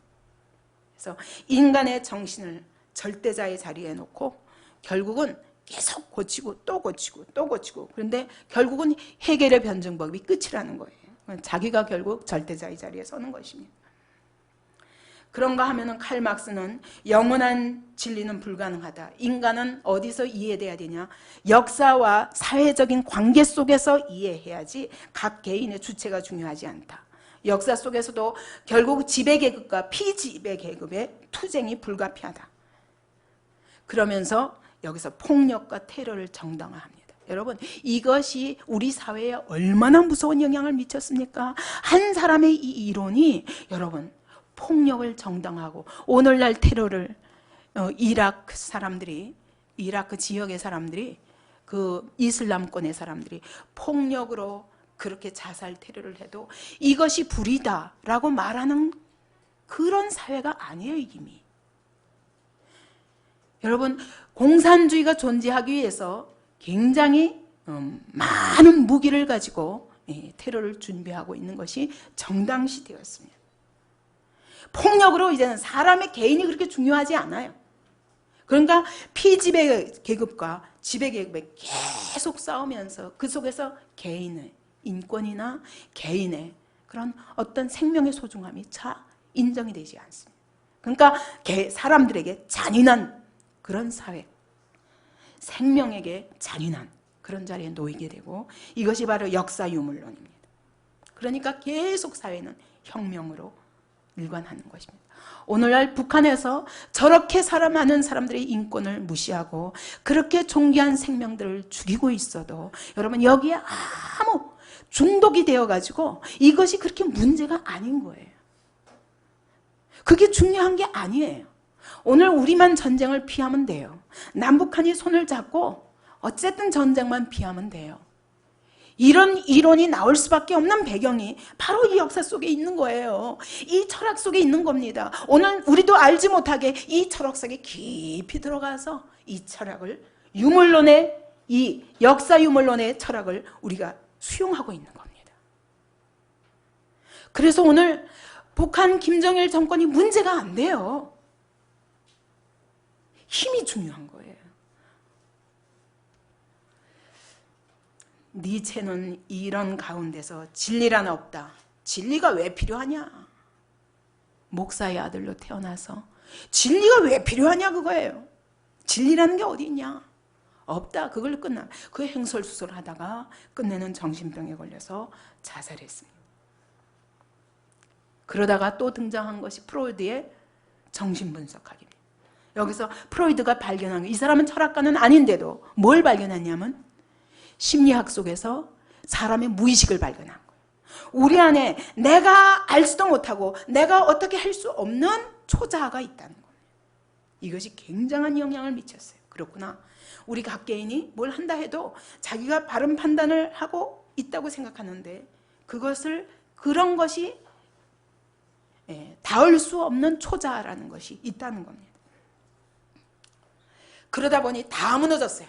그래서 인간의 정신을 절대자의 자리에 놓고 결국은 계속 고치고 또 고치고 또 고치고, 그런데 결국은 해결의 변증법이 끝이라는 거예요. 자기가 결국 절대자의 자리에 서는 것입니다. 그런가 하면은 칼 막스는 영원한 진리는 불가능하다. 인간은 어디서 이해돼야 되냐? 역사와 사회적인 관계 속에서 이해해야지 각 개인의 주체가 중요하지 않다. 역사 속에서도 결국 지배계급과 피지배계급의 투쟁이 불가피하다. 그러면서 여기서 폭력과 테러를 정당화합니다. 여러분, 이것이 우리 사회에 얼마나 무서운 영향을 미쳤습니까? 한 사람의 이 이론이 여러분 폭력을 정당화하고, 오늘날 테러를 이라크 사람들이, 이라크 지역의 사람들이, 그 이슬람권의 사람들이 폭력으로 그렇게 자살 테러를 해도 이것이 불이다라고 말하는 그런 사회가 아니에요, 이미. 여러분, 공산주의가 존재하기 위해서 굉장히 많은 무기를 가지고 테러를 준비하고 있는 것이 정당시되었습니다. 폭력으로 이제는 사람의 개인이 그렇게 중요하지 않아요. 그러니까 피지배 계급과 지배 계급에 계속 싸우면서 그 속에서 개인의 인권이나 개인의 그런 어떤 생명의 소중함이 차 인정이 되지 않습니다. 그러니까 사람들에게 잔인한 그런 사회, 생명에게 잔인한 그런 자리에 놓이게 되고, 이것이 바로 역사 유물론입니다. 그러니까 계속 사회는 혁명으로 일관하는 것입니다. 오늘날 북한에서 저렇게 많은 사람들의 인권을 무시하고 그렇게 존귀한 생명들을 죽이고 있어도 여러분, 여기에 아무 중독이 되어가지고 이것이 그렇게 문제가 아닌 거예요. 그게 중요한 게 아니에요. 오늘 우리만 전쟁을 피하면 돼요. 남북한이 손을 잡고 어쨌든 전쟁만 피하면 돼요. 이런 이론이 나올 수밖에 없는 배경이 바로 이 역사 속에 있는 거예요. 이 철학 속에 있는 겁니다. 오늘 우리도 알지 못하게 이 철학 속에 깊이 들어가서 이 철학을, 유물론의, 이 역사 유물론의 철학을 우리가 수용하고 있는 겁니다. 그래서 오늘 북한 김정일 정권이 문제가 안 돼요. 힘이 중요한 거예요. 니체는 이런 가운데서 진리란 없다. 진리가 왜 필요하냐? 목사의 아들로 태어나서 진리가 왜 필요하냐 그거예요. 진리라는 게 어디 있냐? 없다. 그걸로 끝나. 그 행설수설하다가 끝내는 정신병에 걸려서 자살했습니다. 그러다가 또 등장한 것이 프로이드의 정신분석학입니다. 여기서 프로이드가 발견한 게, 이 사람은 철학가는 아닌데도 뭘 발견했냐면 심리학 속에서 사람의 무의식을 발견한 거예요. 우리 안에 내가 알지도 못하고 내가 어떻게 할 수 없는 초자아가 있다는 거예요. 이것이 굉장한 영향을 미쳤어요. 그렇구나. 우리 각 개인이 뭘 한다 해도 자기가 바른 판단을 하고 있다고 생각하는데 그런 것이 닿을 수 없는 초자라는 것이 있다는 겁니다. 그러다 보니 다 무너졌어요.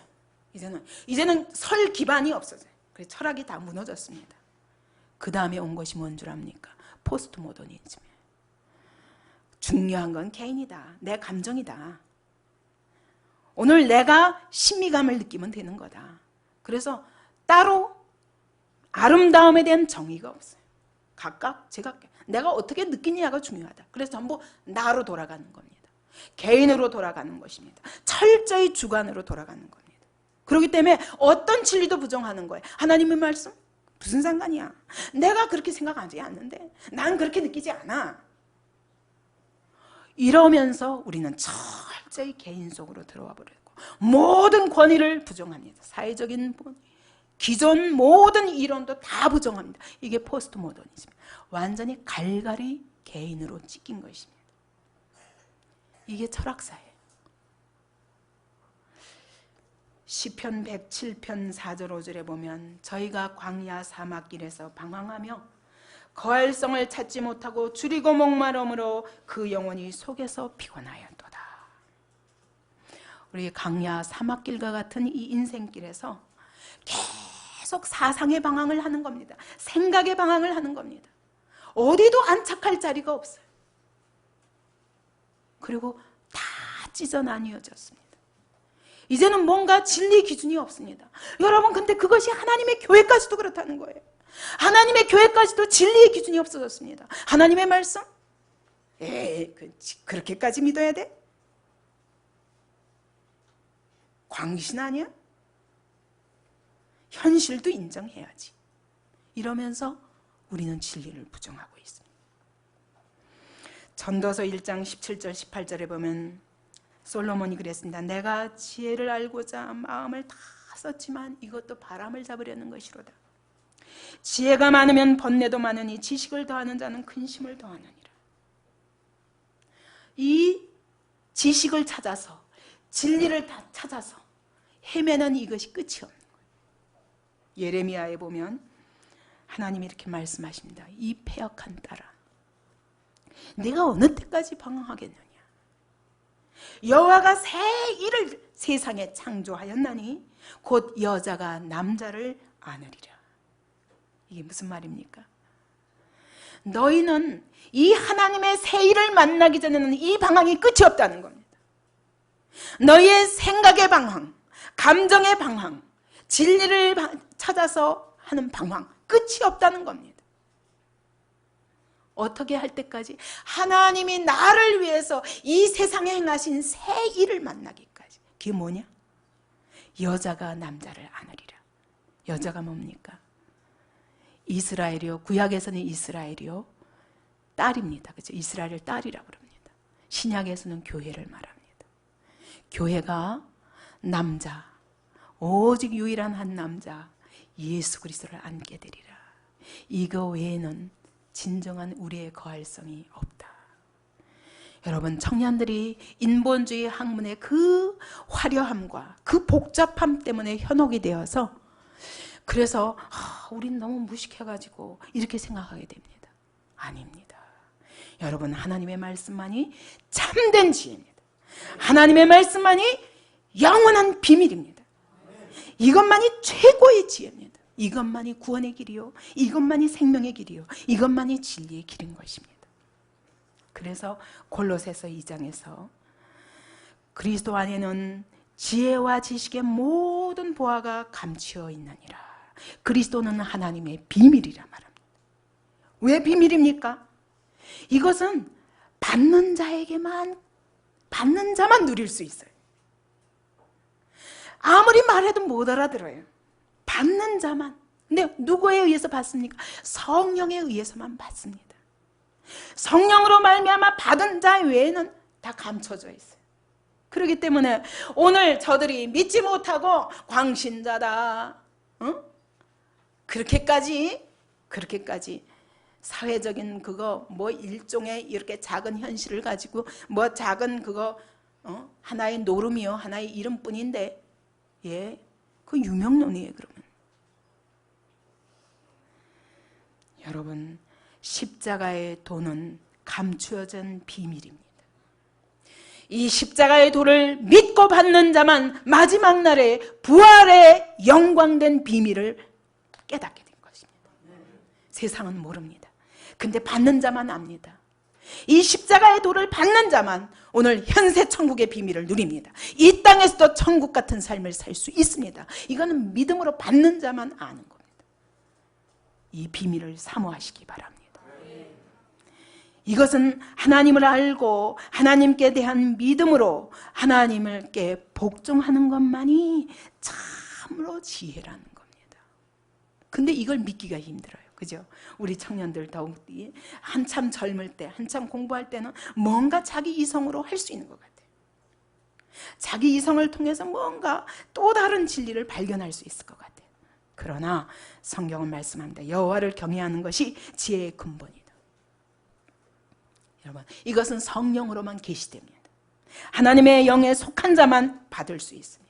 이제는 설 기반이 없어져요. 그래서 철학이 다 무너졌습니다. 그 다음에 온 것이 뭔 줄 압니까? 포스트 모더니즘이에요. 중요한 건 개인이다. 내 감정이다. 오늘 내가 신미감을 느끼면 되는 거다. 그래서 따로 아름다움에 대한 정의가 없어요. 각각 내가 어떻게 느끼냐가 중요하다. 그래서 전부 나로 돌아가는 겁니다. 개인으로 돌아가는 것입니다. 철저히 주관으로 돌아가는 겁니다. 그렇기 때문에 어떤 진리도 부정하는 거예요. 하나님의 말씀? 무슨 상관이야. 내가 그렇게 생각하지 않는데 난 그렇게 느끼지 않아. 이러면서 우리는 철저히 개인 속으로 들어와 버리고 모든 권위를 부정합니다. 사회적인 기존 모든 이론도 다 부정합니다. 이게 포스트 모더니즘. 완전히 갈갈이 개인으로 찢긴 것입니다. 이게 철학사예요. 시편 107편 4절 5절에 보면 저희가 광야 사막길에서 방황하며 거할성을 찾지 못하고 줄이고 목마름으로 그 영혼이 속에서 피곤하였도다. 우리 광야 사막길과 같은 이 인생길에서 계속 사상의 방황을 하는 겁니다. 생각의 방황을 하는 겁니다. 어디도 안착할 자리가 없어요. 그리고 다 찢어 나뉘어졌습니다. 이제는 뭔가 진리 기준이 없습니다. 여러분, 근데 그것이 하나님의 교회까지도 그렇다는 거예요. 하나님의 교회까지도 진리의 기준이 없어졌습니다. 하나님의 말씀? 그렇게까지 믿어야 돼? 광신 아니야? 현실도 인정해야지. 이러면서 우리는 진리를 부정하고 있습니다. 전도서 1장 17절 18절에 보면 솔로몬이 그랬습니다. 내가 지혜를 알고자 마음을 다 썼지만 이것도 바람을 잡으려는 것이로다. 지혜가 많으면 번뇌도 많으니 지식을 더하는 자는 근심을 더하느니라. 이 지식을 찾아서 진리를 다 찾아서 헤매는 이것이 끝이 없는 거예요. 예레미야에 보면 하나님이 이렇게 말씀하십니다. 이 패역한 딸아, 내가 어느 때까지 방황하겠느냐. 여호와가 새 일을 세상에 창조하였나니 곧 여자가 남자를 안으리라. 이게 무슨 말입니까? 너희는 이 하나님의 새 일을 만나기 전에는 이 방황이 끝이 없다는 겁니다. 너희의 생각의 방황, 감정의 방황, 진리를 찾아서 하는 방황, 끝이 없다는 겁니다. 어떻게 할 때까지? 하나님이 나를 위해서 이 세상에 행하신 새 일을 만나기까지. 그게 뭐냐? 여자가 남자를 안으리라. 여자가 뭡니까? 이스라엘이요. 구약에서는 이스라엘이요. 딸입니다. 그렇죠? 이스라엘을 딸이라고 그럽니다. 신약에서는 교회를 말합니다. 교회가 남자, 오직 유일한 한 남자 예수 그리스도를 안게 되리라. 이거 외에는 진정한 우리의 거할성이 없다. 여러분, 청년들이 인본주의 학문의 그 화려함과 그 복잡함 때문에 현혹이 되어서 그래서 우린 너무 무식해가지고 이렇게 생각하게 됩니다. 아닙니다. 여러분, 하나님의 말씀만이 참된 지혜입니다. 하나님의 말씀만이 영원한 비밀입니다. 이것만이 최고의 지혜입니다. 이것만이 구원의 길이요, 이것만이 생명의 길이요, 이것만이 진리의 길인 것입니다. 그래서 골로새서 2장에서 그리스도 안에는 지혜와 지식의 모든 보화가 감추어 있느니라. 그리스도는 하나님의 비밀이라 말합니다. 왜 비밀입니까? 이것은 받는 자만 누릴 수 있어요. 아무리 말해도 못 알아들어요. 받는 자만. 근데 누구에 의해서 받습니까? 성령에 의해서만 받습니다. 성령으로 말미암아 받은 자 외에는 다 감춰져 있어요. 그렇기 때문에 오늘 저들이 믿지 못하고 광신자다, 그렇게까지 사회적인 그거 뭐 일종의 이렇게 작은 현실을 가지고 뭐 작은 그거 하나의 노름이요, 하나의 이름뿐인데, 예, 그 유명론이에요. 그러면 여러분, 십자가의 도는 감추어진 비밀입니다. 이 십자가의 도를 믿고 받는 자만 마지막 날에 부활의 영광된 비밀을 깨닫게 된 것입니다. 세상은 모릅니다. 근데 받는 자만 압니다. 이 십자가의 도를 받는 자만 오늘 현세 천국의 비밀을 누립니다. 이 땅에서도 천국 같은 삶을 살 수 있습니다. 이거는 믿음으로 받는 자만 아는 겁니다. 이 비밀을 사모하시기 바랍니다. 이것은 하나님을 알고 하나님께 대한 믿음으로 하나님께 복종하는 것만이 참으로 지혜라는 겁니다. 근데 이걸 믿기가 힘들어요. 그죠? 우리 청년들 더욱이 한참 젊을 때, 한참 공부할 때는 뭔가 자기 이성으로 할 수 있는 것 같아요. 자기 이성을 통해서 뭔가 또 다른 진리를 발견할 수 있을 것 같아요. 그러나 성경은 말씀합니다. 여호와를 경외하는 것이 지혜의 근본이다. 여러분, 이것은 성령으로만 계시됩니다. 하나님의 영에 속한 자만 받을 수 있습니다.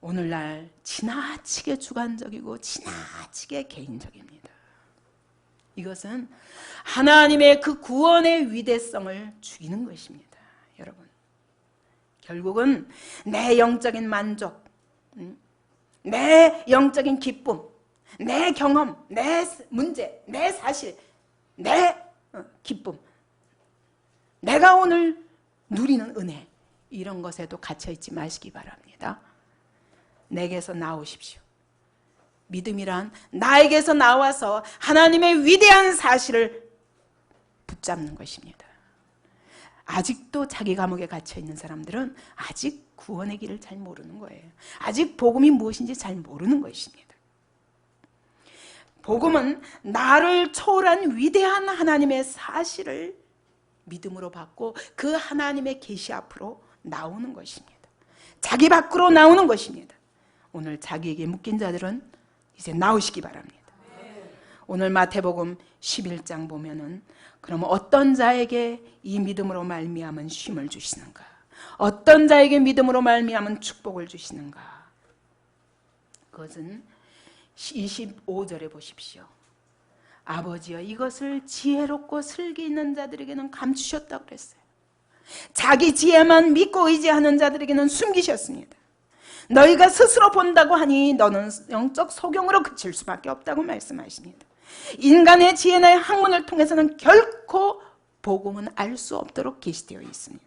오늘날 지나치게 주관적이고 지나치게 개인적입니다. 이것은 하나님의 그 구원의 위대성을 죽이는 것입니다. 여러분, 결국은 내 영적인 만족, 내 영적인 기쁨, 내 경험, 내 문제, 내 사실, 내 기쁨, 내가 오늘 누리는 은혜, 이런 것에도 갇혀있지 마시기 바랍니다. 내게서 나오십시오. 믿음이란 나에게서 나와서 하나님의 위대한 사실을 붙잡는 것입니다. 아직도 자기 감옥에 갇혀있는 사람들은 아직 구원의 길을 잘 모르는 거예요. 아직 복음이 무엇인지 잘 모르는 것입니다. 복음은 나를 초월한 위대한 하나님의 사실을 믿음으로 받고 그 하나님의 계시 앞으로 나오는 것입니다. 자기 밖으로 나오는 것입니다. 오늘 자기에게 묶인 자들은 이제 나오시기 바랍니다. 오늘 마태복음 11장 보면은 그러면 어떤 자에게 이 믿음으로 말미암은 쉼을 주시는가? 어떤 자에게 믿음으로 말미암은 축복을 주시는가? 그것은 25절에 보십시오. 아버지여, 이것을 지혜롭고 슬기 있는 자들에게는 감추셨다고 그랬어요. 자기 지혜만 믿고 의지하는 자들에게는 숨기셨습니다. 너희가 스스로 본다고 하니 너는 영적 소경으로 그칠 수밖에 없다고 말씀하십니다. 인간의 지혜나 학문을 통해서는 결코 복음은 알 수 없도록 계시되어 있습니다.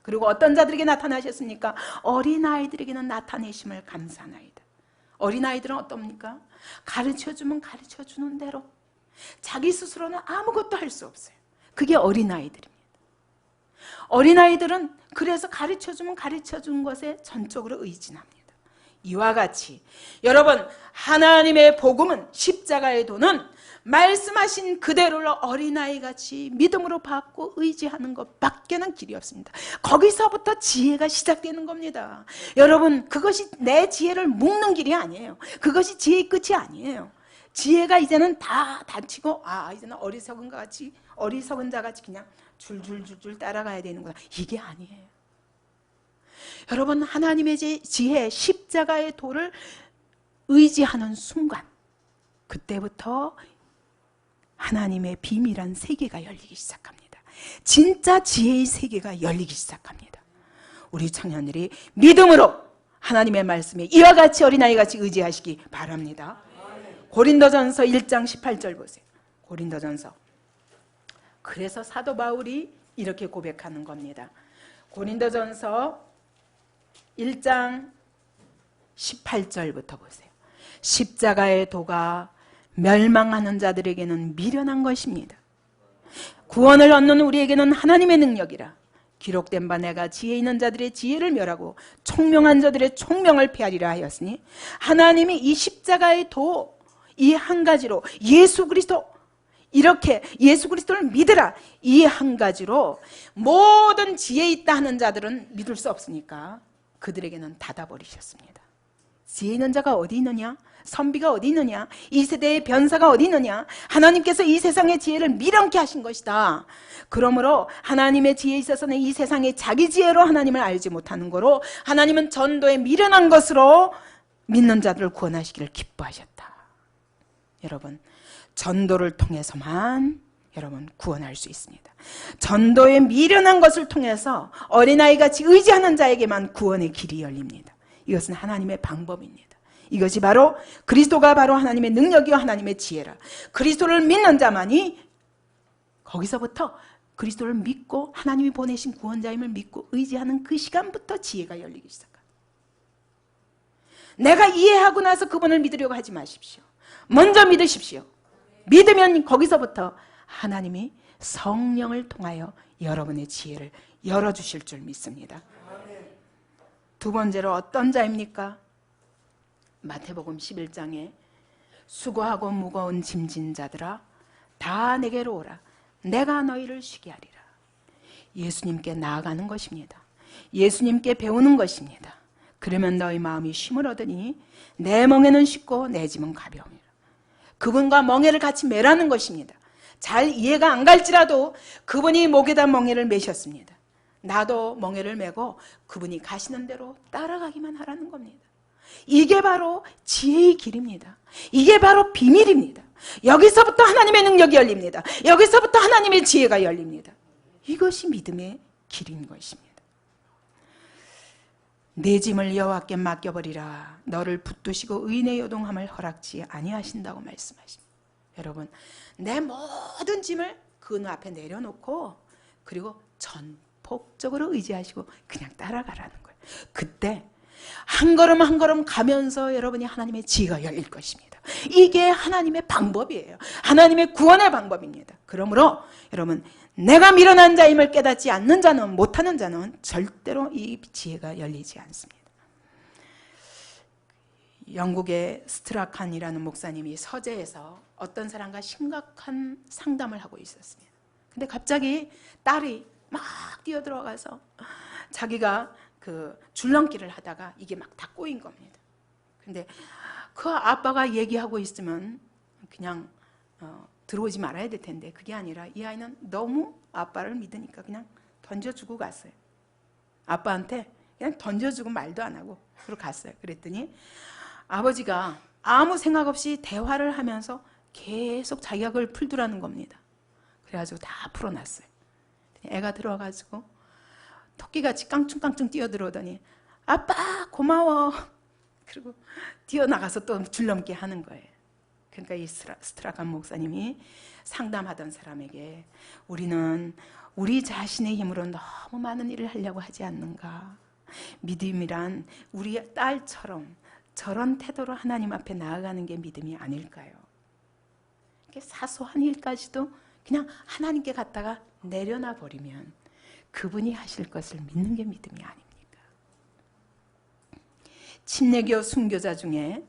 그리고 어떤 자들에게 나타나셨습니까? 어린아이들에게는 나타내심을 감사하나이다. 어린아이들은 어떻습니까? 가르쳐주면 가르쳐주는 대로 자기 스스로는 아무것도 할 수 없어요. 그게 어린아이들입니다. 어린아이들은 그래서 가르쳐주면 가르쳐준 것에 전적으로 의진합니다. 이와 같이 여러분, 하나님의 복음은, 십자가의 도는 말씀하신 그대로 어린아이같이 믿음으로 받고 의지하는 것밖에는 길이 없습니다. 거기서부터 지혜가 시작되는 겁니다. 여러분, 그것이 내 지혜를 묶는 길이 아니에요. 그것이 지혜의 끝이 아니에요. 지혜가 이제는 다 다치고 이제는 어리석은 자같이 그냥 줄줄줄줄 따라가야 되는구나, 이게 아니에요. 여러분, 하나님의 지혜, 십자가의 도를 의지하는 순간, 그때부터 하나님의 비밀한 세계가 열리기 시작합니다. 진짜 지혜의 세계가 열리기 시작합니다. 우리 청년들이 믿음으로 하나님의 말씀에 이와 같이 어린아이같이 의지하시기 바랍니다. 고린도전서 1장 18절 보세요. 고린도전서. 그래서 사도 바울이 이렇게 고백하는 겁니다. 고린도전서 1장 18절부터 보세요. 십자가의 도가 멸망하는 자들에게는 미련한 것입니다. 구원을 얻는 우리에게는 하나님의 능력이라. 기록된 바 내가 지혜 있는 자들의 지혜를 멸하고 총명한 자들의 총명을 폐하리라 하였으니, 하나님이 이 십자가의 도, 이 한 가지로 예수 그리스도, 이렇게 예수 그리스도를 믿으라, 이 한 가지로 모든 지혜 있다 하는 자들은 믿을 수 없으니까 그들에게는 닫아버리셨습니다. 지혜 있는 자가 어디 있느냐? 선비가 어디 있느냐? 이 세대의 변사가 어디 있느냐? 하나님께서 이 세상의 지혜를 미련케 하신 것이다. 그러므로 하나님의 지혜에 있어서는 이 세상의 자기 지혜로 하나님을 알지 못하는 거로, 하나님은 전도에 미련한 것으로 믿는 자들을 구원하시기를 기뻐하셨다. 여러분, 전도를 통해서만 여러분 구원할 수 있습니다. 전도에 미련한 것을 통해서 어린아이같이 의지하는 자에게만 구원의 길이 열립니다. 이것은 하나님의 방법입니다. 이것이 바로 그리스도가 바로 하나님의 능력이요 하나님의 지혜라. 그리스도를 믿는 자만이 거기서부터 그리스도를 믿고 하나님이 보내신 구원자임을 믿고 의지하는 그 시간부터 지혜가 열리기 시작합니다. 내가 이해하고 나서 그분을 믿으려고 하지 마십시오. 먼저 믿으십시오. 믿으면 거기서부터 하나님이 성령을 통하여 여러분의 지혜를 열어주실 줄 믿습니다. 두 번째로 어떤 자입니까? 마태복음 11장에 수고하고 무거운 짐진 자들아 다 내게로 오라, 내가 너희를 쉬게 하리라. 예수님께 나아가는 것입니다. 예수님께 배우는 것입니다. 그러면 너희 마음이 쉼을 얻으니 내 멍에는 쉽고 내 짐은 가벼움이라. 그분과 멍에를 같이 매라는 것입니다. 잘 이해가 안 갈지라도 그분이 목에다 멍에를 매셨습니다. 나도 멍에를 메고 그분이 가시는 대로 따라가기만 하라는 겁니다. 이게 바로 지혜의 길입니다. 이게 바로 비밀입니다. 여기서부터 하나님의 능력이 열립니다. 여기서부터 하나님의 지혜가 열립니다. 이것이 믿음의 길인 것입니다. 내 짐을 여호와께 맡겨버리라. 너를 붙드시고 의인의 요동함을 허락지 아니하신다고 말씀하십니다. 여러분, 내 모든 짐을 그분 앞에 내려놓고 그리고 전폭적으로 의지하시고 그냥 따라가라는 거예요. 그때 한 걸음 한 걸음 가면서 여러분이 하나님의 지혜가 열릴 것입니다. 이게 하나님의 방법이에요. 하나님의 구원의 방법입니다. 그러므로 여러분, 내가 미련한 자임을 깨닫지 않는 자는, 못하는 자는 절대로 이 지혜가 열리지 않습니다. 영국의 스트라칸이라는 목사님이 서재에서 어떤 사람과 심각한 상담을 하고 있었습니다. 근데 갑자기 딸이 막 뛰어들어가서 자기가 그 줄넘기를 하다가 이게 막 다 꼬인 겁니다. 근데 그 아빠가 얘기하고 있으면 그냥 들어오지 말아야 될 텐데 그게 아니라 이 아이는 너무 아빠를 믿으니까 그냥 던져주고 갔어요. 아빠한테 그냥 던져주고 말도 안 하고 그러고 갔어요. 그랬더니 아버지가 아무 생각 없이 대화를 하면서 계속 자기가 그걸 풀더라는 겁니다. 그래가지고 다 풀어놨어요. 애가 들어가지고 토끼같이 깡충깡충 뛰어들어오더니 아빠 고마워. 그리고 뛰어나가서 또 줄넘기 하는 거예요. 그러니까 이 스트라칸 목사님이 상담하던 사람에게 우리는 우리 자신의 힘으로 너무 많은 일을 하려고 하지 않는가. 믿음이란 우리 딸처럼 저런 태도로 하나님 앞에 나아가는 게 믿음이 아닐까요? 이렇게 사소한 일까지도 그냥 하나님께 갖다가 내려놔 버리면 그분이 하실 것을 믿는 게 믿음이 아닙니까? 침례교 순교자 중에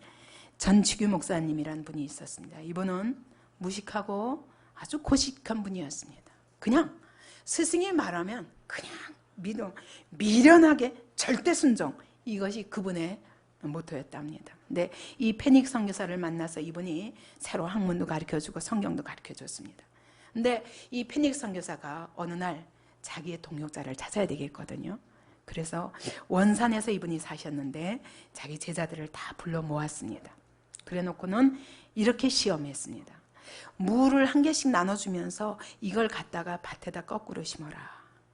전치규 목사님이라는 분이 있었습니다. 이분은 무식하고 아주 고식한 분이었습니다. 그냥 스승이 말하면 그냥 믿음, 미련하게 절대 순종, 이것이 그분의 모토였답니다. 근데 이 페닉 선교사를 만나서 이분이 새로 학문도 가르쳐주고 성경도 가르쳐줬습니다. 근데 이 페닉 선교사가 어느 날 자기의 동역자를 찾아야 되겠거든요. 그래서 원산에서 이분이 사셨는데 자기 제자들을 다 불러 모았습니다. 그래놓고는 이렇게 시험했습니다. 물을 한 개씩 나눠주면서 이걸 갖다가 밭에다 거꾸로 심어라.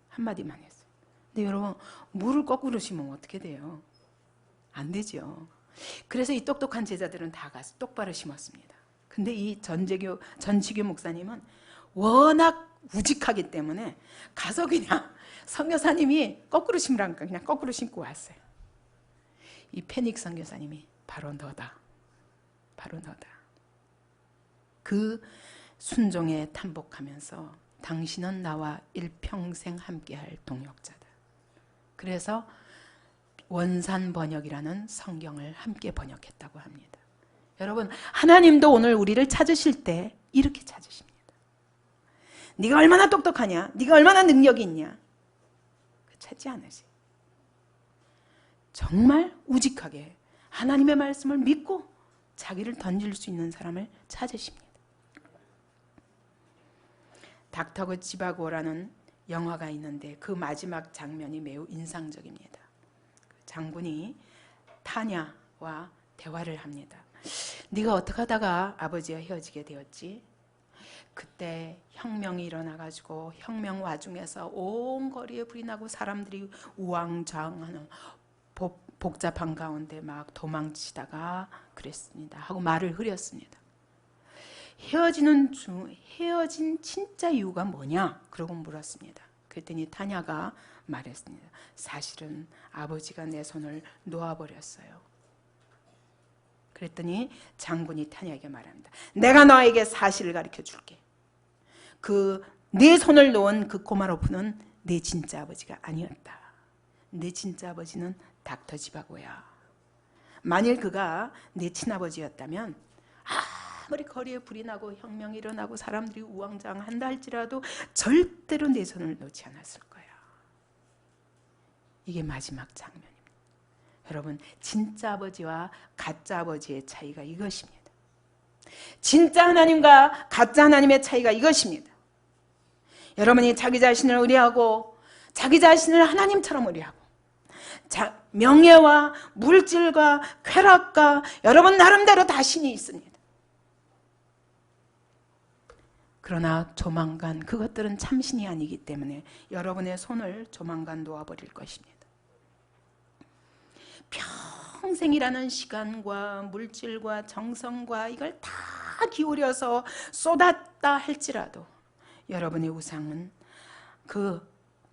한마디만 했어요. 근데 여러분, 물을 거꾸로 심으면 어떻게 돼요? 안 되죠. 그래서 이 똑똑한 제자들은 다 가서 똑바로 심었습니다. 근데 이 전지규 목사님은 워낙 우직하기 때문에 가서 그냥 선교사님이 거꾸로 심으라니까 그냥 거꾸로 심고 왔어요. 이 패닉 선교사님이 바로 너다. 바로 너다. 그 순종에 탄복하면서 당신은 나와 일평생 함께할 동역자다. 그래서 원산 번역이라는 성경을 함께 번역했다고 합니다. 여러분, 하나님도 오늘 우리를 찾으실 때 이렇게 찾으십니다. 네가 얼마나 똑똑하냐? 네가 얼마나 능력이 있냐? 찾지 않으세요. 정말 우직하게 하나님의 말씀을 믿고 자기를 던질 수 있는 사람을 찾으십니다. 닥터 지바고라는 영화가 있는데 그 마지막 장면이 매우 인상적입니다. 장군이 타냐와 대화를 합니다. 네가 어떻게 하다가 아버지와 헤어지게 되었지? 그때 혁명이 일어나가지고 혁명 와중에서 온 거리에 불이 나고 사람들이 우왕좌왕하는 복잡한 가운데 막 도망치다가 그랬습니다. 하고 말을 흐렸습니다. 헤어진 진짜 이유가 뭐냐? 그러고 물었습니다. 그랬더니 타냐가 말했습니다. 사실은 아버지가 내 손을 놓아버렸어요. 그랬더니 장군이 타냐에게 말합니다. 내가 너에게 사실을 가르쳐 줄게. 내 손을 놓은 그 코마로프는 내 진짜 아버지가 아니었다. 내 진짜 아버지는 닥터 지바고야. 만일 그가 내 친아버지였다면 아무리 거리에 불이 나고 혁명이 일어나고 사람들이 우왕좌왕한다 할지라도 절대로 내 손을 놓지 않았을 거야. 이게 마지막 장면입니다. 여러분, 진짜 아버지와 가짜 아버지의 차이가 이것입니다. 진짜 하나님과 가짜 하나님의 차이가 이것입니다. 여러분이 자기 자신을 의뢰하고 자기 자신을 하나님처럼 의뢰하고 명예와 물질과 쾌락과 여러분 나름대로 다 신이 있습니다. 그러나 조만간 그것들은 참신이 아니기 때문에 여러분의 손을 조만간 놓아버릴 것입니다. 평생이라는 시간과 물질과 정성과 이걸 다 기울여서 쏟았다 할지라도 여러분의 우상은 그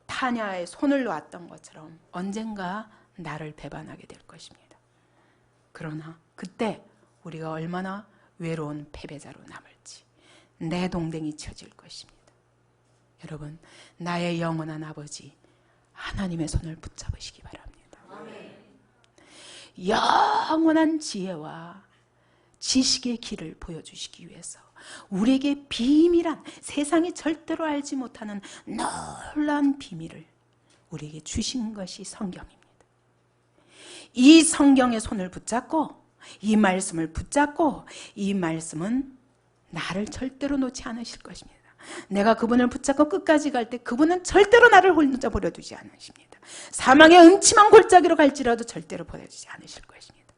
타냐의 손을 놓았던 것처럼 언젠가 나를 배반하게 될 것입니다. 그러나 그때 우리가 얼마나 외로운 패배자로 남을지 내 동댕이 쳐질 것입니다. 여러분, 나의 영원한 아버지 하나님의 손을 붙잡으시기 바랍니다. 영원한 지혜와 지식의 길을 보여주시기 위해서 우리에게 비밀한 세상이 절대로 알지 못하는 놀라운 비밀을 우리에게 주신 것이 성경입니다. 이 성경의 손을 붙잡고 이 말씀을 붙잡고 이 말씀은 나를 절대로 놓지 않으실 것입니다. 내가 그분을 붙잡고 끝까지 갈 때 그분은 절대로 나를 혼자 버려두지 않으십니다. 사망의 음침한 골짜기로 갈지라도 절대로 버려두지 않으실 것입니다.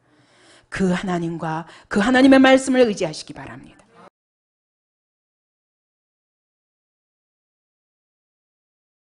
그 하나님과 그 하나님의 말씀을 의지하시기 바랍니다.